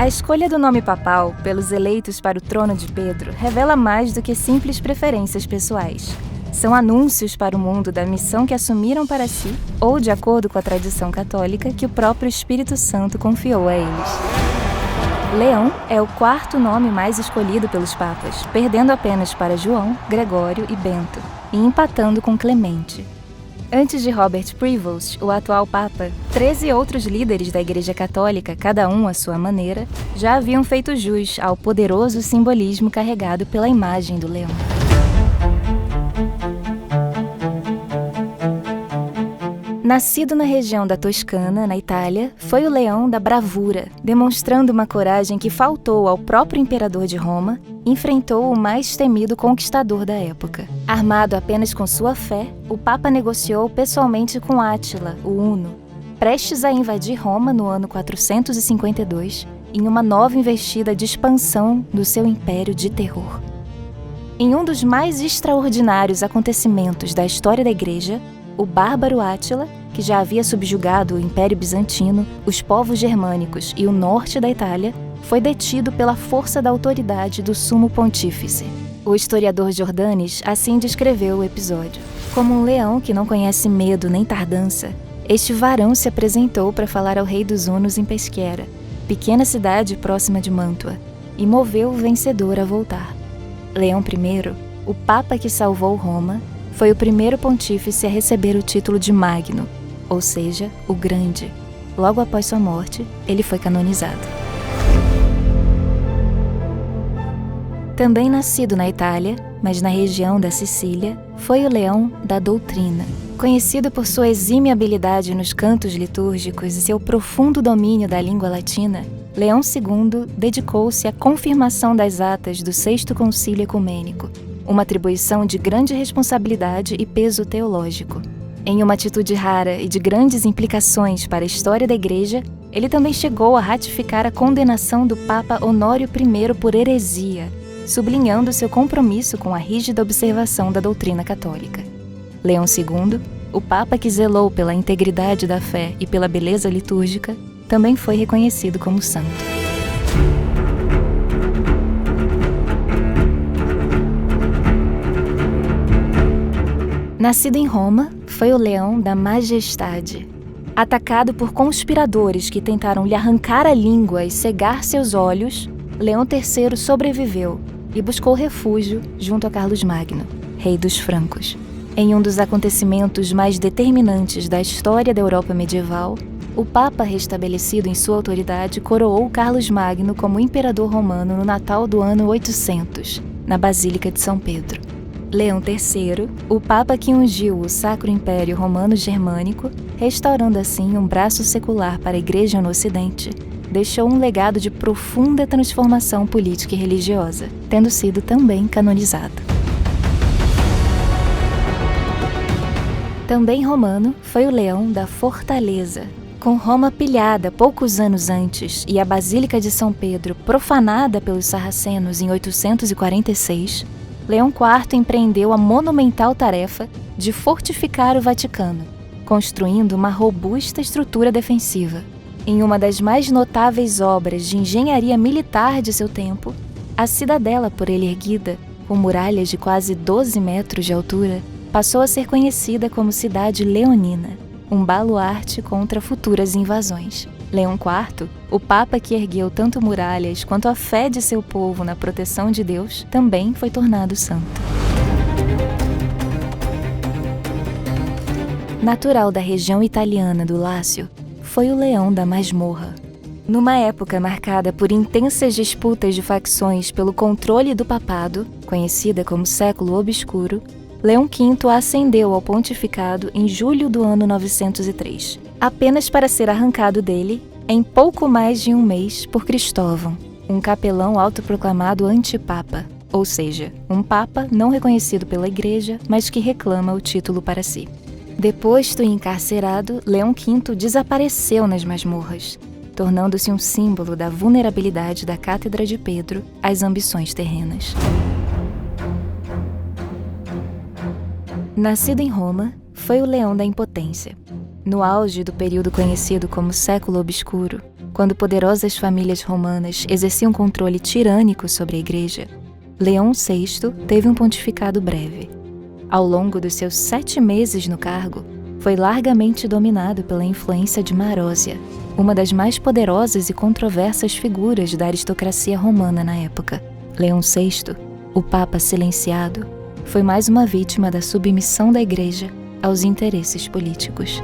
A escolha do nome papal pelos eleitos para o trono de Pedro revela mais do que simples preferências pessoais. São anúncios para o mundo da missão que assumiram para si, ou, de acordo com a tradição católica, que o próprio Espírito Santo confiou a eles. Leão é o quarto nome mais escolhido pelos papas, perdendo apenas para João, Gregório e Bento, e empatando com Clemente. Antes de Robert Prevost, o atual Papa, 13 outros líderes da Igreja Católica, cada um à sua maneira, já haviam feito jus ao poderoso simbolismo carregado pela imagem do leão. Nascido na região da Toscana, na Itália, foi o leão da bravura, demonstrando uma coragem que faltou ao próprio imperador de Roma, enfrentou o mais temido conquistador da época. Armado apenas com sua fé, o Papa negociou pessoalmente com Átila, o Huno, prestes a invadir Roma no ano 452, em uma nova investida de expansão do seu império de terror. Em um dos mais extraordinários acontecimentos da história da Igreja, o bárbaro Átila, que já havia subjugado o Império Bizantino, os povos germânicos e o norte da Itália, foi detido pela força da autoridade do Sumo Pontífice. O historiador Jordanes assim descreveu o episódio. Como um leão que não conhece medo nem tardança, este varão se apresentou para falar ao rei dos Hunos em Peschiera, pequena cidade próxima de Mântua, e moveu o vencedor a voltar. Leão I, o papa que salvou Roma, foi o primeiro pontífice a receber o título de Magno, ou seja, o Grande. Logo após sua morte, ele foi canonizado. Também nascido na Itália, mas na região da Sicília, foi o leão da doutrina. Conhecido por sua exímia habilidade nos cantos litúrgicos e seu profundo domínio da língua latina, Leão II dedicou-se à confirmação das atas do Sexto Concílio Ecumênico, uma atribuição de grande responsabilidade e peso teológico. Em uma atitude rara e de grandes implicações para a história da Igreja, ele também chegou a ratificar a condenação do Papa Honório I por heresia, sublinhando seu compromisso com a rígida observação da doutrina católica. Leão II, o Papa que zelou pela integridade da fé e pela beleza litúrgica, também foi reconhecido como santo. Nascido em Roma, foi o leão da majestade. Atacado por conspiradores que tentaram lhe arrancar a língua e cegar seus olhos, Leão III sobreviveu e buscou refúgio junto a Carlos Magno, rei dos francos. Em um dos acontecimentos mais determinantes da história da Europa medieval, o Papa restabelecido em sua autoridade coroou Carlos Magno como imperador romano no Natal do ano 800, na Basílica de São Pedro. Leão III, o Papa que ungiu o Sacro Império Romano-Germânico, restaurando assim um braço secular para a Igreja no Ocidente, deixou um legado de profunda transformação política e religiosa, tendo sido também canonizado. Também romano foi o leão da fortaleza. Com Roma pilhada poucos anos antes e a Basílica de São Pedro profanada pelos sarracenos em 846, Leão IV empreendeu a monumental tarefa de fortificar o Vaticano, construindo uma robusta estrutura defensiva. Em uma das mais notáveis obras de engenharia militar de seu tempo, a cidadela por ele erguida, com muralhas de quase 12 metros de altura, passou a ser conhecida como Cidade Leonina, um baluarte contra futuras invasões. Leão IV, o Papa que ergueu tanto muralhas quanto a fé de seu povo na proteção de Deus, também foi tornado santo. Natural da região italiana do Lácio, foi o leão da masmorra. Numa época marcada por intensas disputas de facções pelo controle do papado, conhecida como Século Obscuro, Leão V ascendeu ao pontificado em julho do ano 903, apenas para ser arrancado dele, em pouco mais de um mês, por Cristóvão, um capelão autoproclamado antipapa, ou seja, um papa não reconhecido pela Igreja, mas que reclama o título para si. Deposto e encarcerado, Leão V desapareceu nas masmorras, tornando-se um símbolo da vulnerabilidade da Cátedra de Pedro às ambições terrenas. Nascido em Roma, foi o leão da impotência. No auge do período conhecido como Século Obscuro, quando poderosas famílias romanas exerciam controle tirânico sobre a Igreja, Leão VI teve um pontificado breve. Ao longo dos seus 7 meses no cargo, foi largamente dominado pela influência de Marósia, uma das mais poderosas e controversas figuras da aristocracia romana na época. Leão VI, o Papa silenciado, foi mais uma vítima da submissão da Igreja aos interesses políticos.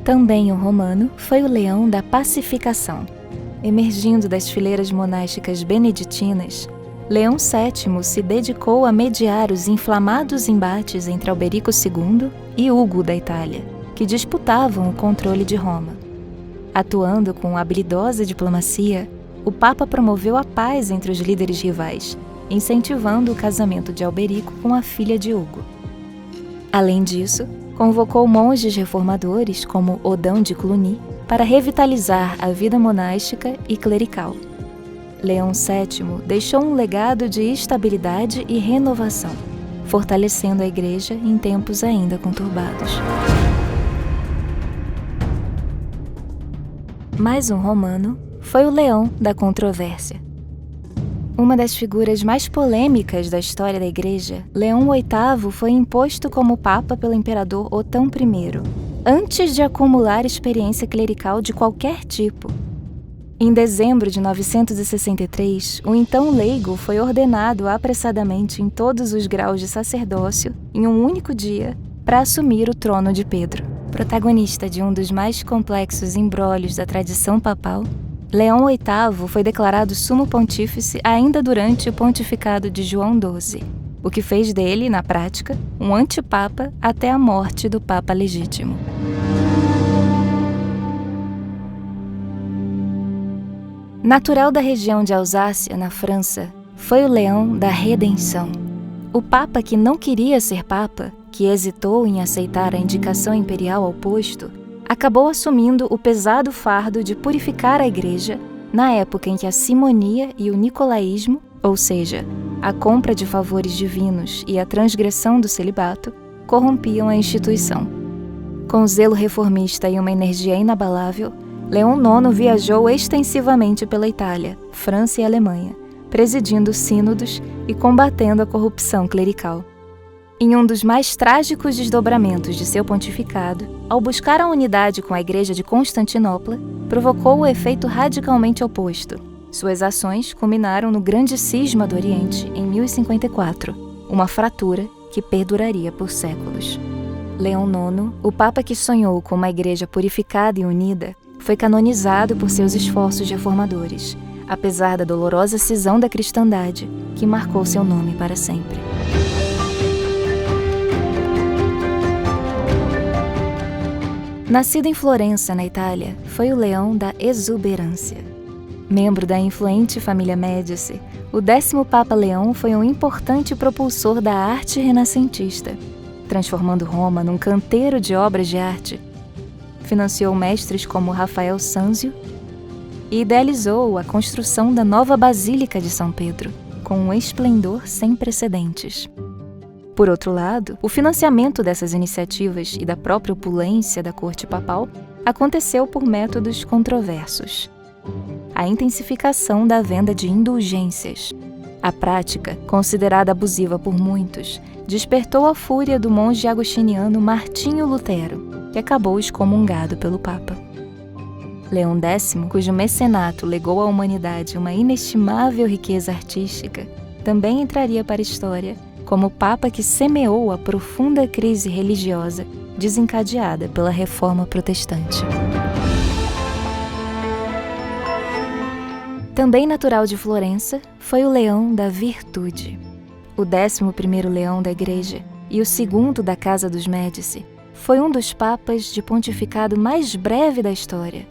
Também o romano foi o Leão da Pacificação. Emergindo das fileiras monásticas beneditinas, Leão VII se dedicou a mediar os inflamados embates entre Alberico II e Hugo da Itália, que disputavam o controle de Roma. Atuando com habilidosa diplomacia, o Papa promoveu a paz entre os líderes rivais, incentivando o casamento de Alberico com a filha de Hugo. Além disso, convocou monges reformadores como Odão de Cluny para revitalizar a vida monástica e clerical. Leão VII deixou um legado de estabilidade e renovação, fortalecendo a Igreja em tempos ainda conturbados. Mais um romano foi o Leão da Controvérsia. Uma das figuras mais polêmicas da história da Igreja, Leão VIII foi imposto como Papa pelo imperador Otão I, antes de acumular experiência clerical de qualquer tipo. Em dezembro de 963, o então leigo foi ordenado apressadamente em todos os graus de sacerdócio em um único dia para assumir o trono de Pedro. Protagonista de um dos mais complexos imbróglios da tradição papal, Leão VIII foi declarado sumo pontífice ainda durante o pontificado de João XII, o que fez dele, na prática, um antipapa até a morte do Papa legítimo. Natural da região de Alsácia, na França, foi o Leão da Redenção. O Papa que não queria ser Papa, que hesitou em aceitar a indicação imperial ao posto, acabou assumindo o pesado fardo de purificar a Igreja na época em que a simonia e o nicolaísmo, ou seja, a compra de favores divinos e a transgressão do celibato, corrompiam a instituição. Com zelo reformista e uma energia inabalável, Leão IX viajou extensivamente pela Itália, França e Alemanha, presidindo sínodos e combatendo a corrupção clerical. Em um dos mais trágicos desdobramentos de seu pontificado, ao buscar a unidade com a Igreja de Constantinopla, provocou o efeito radicalmente oposto. Suas ações culminaram no Grande Cisma do Oriente, em 1054, uma fratura que perduraria por séculos. Leão IX, o Papa que sonhou com uma Igreja purificada e unida, foi canonizado por seus esforços reformadores, apesar da dolorosa cisão da cristandade, que marcou seu nome para sempre. Nascido em Florença, na Itália, foi o Leão da Exuberância. Membro da influente família Médici, o 10º Papa Leão foi um importante propulsor da arte renascentista, transformando Roma num canteiro de obras de arte. Financiou mestres como Rafael Sanzio e idealizou a construção da nova Basílica de São Pedro, com um esplendor sem precedentes. Por outro lado, o financiamento dessas iniciativas e da própria opulência da corte papal aconteceu por métodos controversos. A intensificação da venda de indulgências. A prática, considerada abusiva por muitos, despertou a fúria do monge agostiniano Martinho Lutero, que acabou excomungado pelo Papa. Leão X, cujo mecenato legou à humanidade uma inestimável riqueza artística, também entraria para a história como o Papa que semeou a profunda crise religiosa desencadeada pela Reforma Protestante. Também natural de Florença, foi o Leão da Virtude. O 11º Leão da Igreja e o 2º da Casa dos Médici, foi um dos papas de pontificado mais breve da história.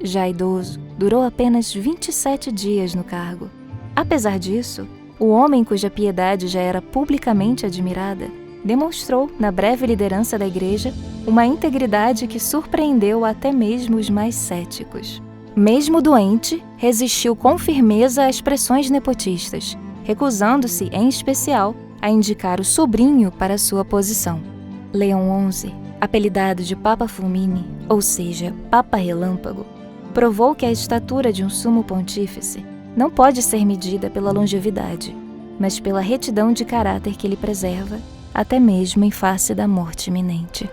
Já idoso, durou apenas 27 dias no cargo. Apesar disso, o homem cuja piedade já era publicamente admirada, demonstrou, na breve liderança da Igreja, uma integridade que surpreendeu até mesmo os mais céticos. Mesmo doente, resistiu com firmeza às pressões nepotistas, recusando-se, em especial, a indicar o sobrinho para sua posição. Leão XI apelidado de Papa Fulmine, ou seja, Papa Relâmpago, provou que a estatura de um sumo pontífice não pode ser medida pela longevidade, mas pela retidão de caráter que ele preserva, até mesmo em face da morte iminente.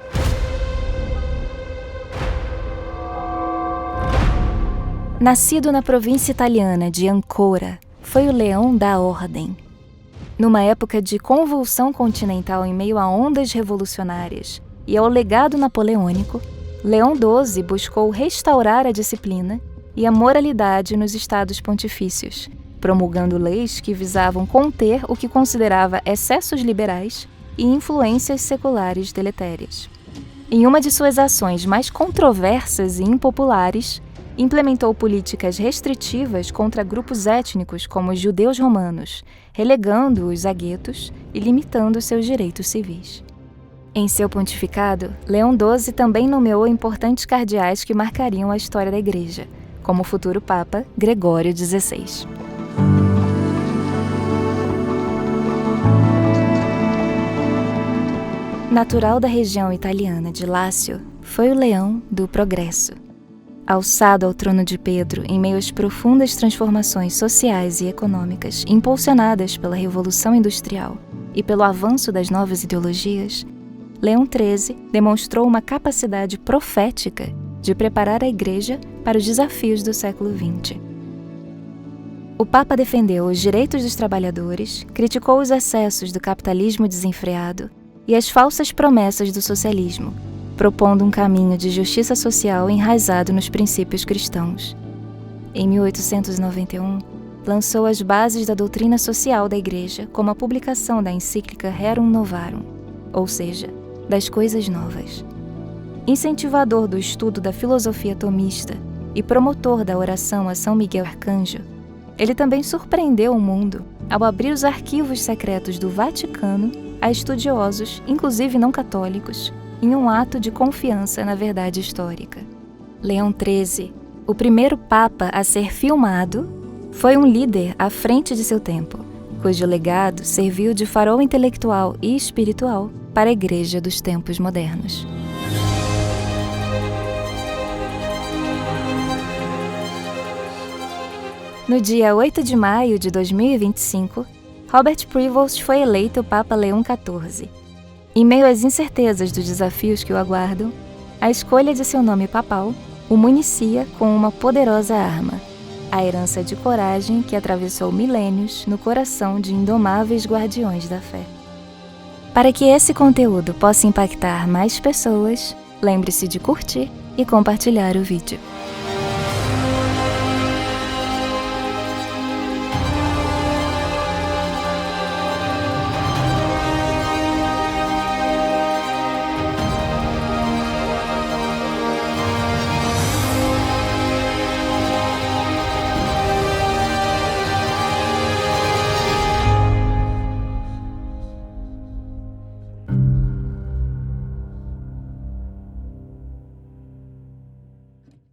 Nascido na província italiana de Ancora, foi o leão da Ordem. Numa época de convulsão continental em meio a ondas revolucionárias e ao legado napoleônico, Leão XII buscou restaurar a disciplina e a moralidade nos estados pontifícios, promulgando leis que visavam conter o que considerava excessos liberais e influências seculares deletérias. Em uma de suas ações mais controversas e impopulares, implementou políticas restritivas contra grupos étnicos como os judeus romanos, relegando-os a guetos e limitando seus direitos civis. Em seu pontificado, Leão XII também nomeou importantes cardeais que marcariam a história da Igreja, como o futuro Papa Gregório XVI. Natural da região italiana de Lácio, foi o leão do progresso. Alçado ao trono de Pedro em meio às profundas transformações sociais e econômicas impulsionadas pela Revolução Industrial e pelo avanço das novas ideologias, Leão XIII demonstrou uma capacidade profética de preparar a Igreja para os desafios do século XX. O Papa defendeu os direitos dos trabalhadores, criticou os excessos do capitalismo desenfreado e as falsas promessas do socialismo, propondo um caminho de justiça social enraizado nos princípios cristãos. Em 1891, lançou as bases da doutrina social da Igreja como a publicação da encíclica Rerum Novarum, ou seja, das coisas novas. Incentivador do estudo da filosofia tomista e promotor da oração a São Miguel Arcanjo, ele também surpreendeu o mundo ao abrir os arquivos secretos do Vaticano a estudiosos, inclusive não católicos, em um ato de confiança na verdade histórica. Leão XIII, o primeiro Papa a ser filmado, foi um líder à frente de seu tempo, cujo legado serviu de farol intelectual e espiritual para a Igreja dos tempos modernos. No dia 8 de maio de 2025, Robert Prevost foi eleito Papa Leão XIV. Em meio às incertezas dos desafios que o aguardam, a escolha de seu nome papal o municia com uma poderosa arma, a herança de coragem que atravessou milênios no coração de indomáveis guardiões da fé. Para que esse conteúdo possa impactar mais pessoas, lembre-se de curtir e compartilhar o vídeo.